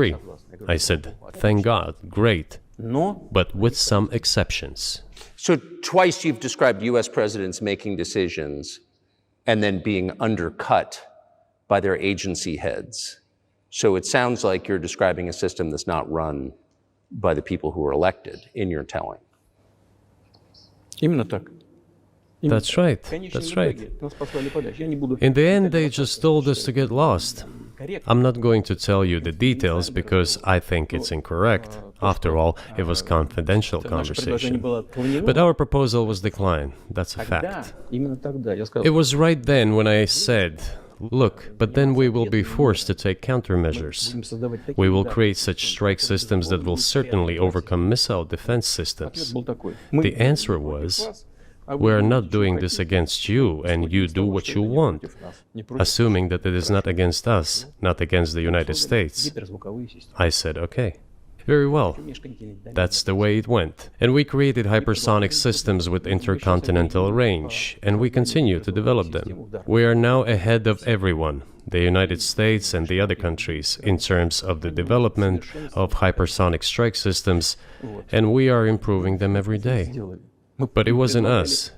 agree. I said, thank God, great, but with some exceptions. So twice you've described US presidents making decisions and then being undercut by their agency heads. So it sounds like you're describing a system that's not run by the people who were elected, in your telling. That's right, that's right. In the end, they just told us to get lost. I'm not going to tell you the details because I think it's incorrect. After all, it was confidential conversation. But our proposal was declined, that's a fact. It was right then when I said, look, but then we will be forced to take countermeasures. We will create such strike systems that will certainly overcome missile defense systems. The answer was, we are not doing this against you, and you do what you want, assuming that it is not against us, not against the United States. I said, okay. Very well. That's the way it went. And we created hypersonic systems with intercontinental range, and we continue to develop them. We are now ahead of everyone, the United States and the other countries, in terms of the development of hypersonic strike systems, and we are improving them every day. But it wasn't us.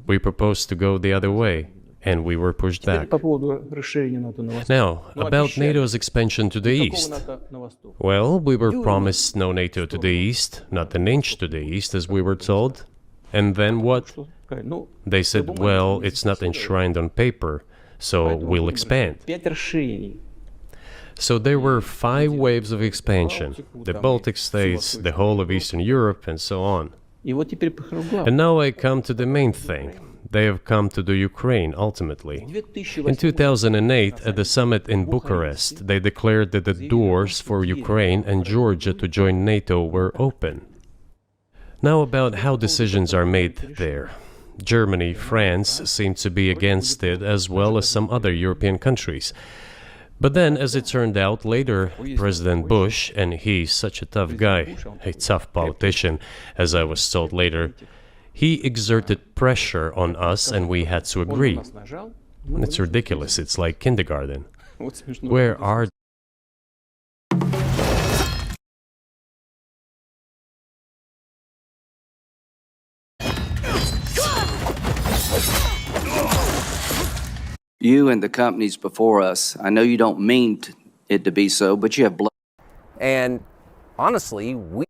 We proposed to go the other way, and we were pushed back. Now, about NATO's expansion to the east. Well, we were promised no NATO to the east, not an inch to the east, as we were told. And then what? They said, well, it's not enshrined on paper, so we'll expand. So there were 5 waves of expansion, the Baltic states, the whole of Eastern Europe, and so on. And now I come to the main thing. They have come to the Ukraine, ultimately. In 2008, at the summit in Bucharest, they declared that the doors for Ukraine and Georgia to join NATO were open. Now about how decisions are made there. Germany, France seem to be against it, as well as some other European countries. But then, as it turned out later, President Bush, and he's such a tough guy, a tough politician, as I was told later, he exerted pressure on us and we had to agree. It's ridiculous, it's like kindergarten. Where are You and the companies before us, I know you don't mean it to be so, but you have blood. And honestly, we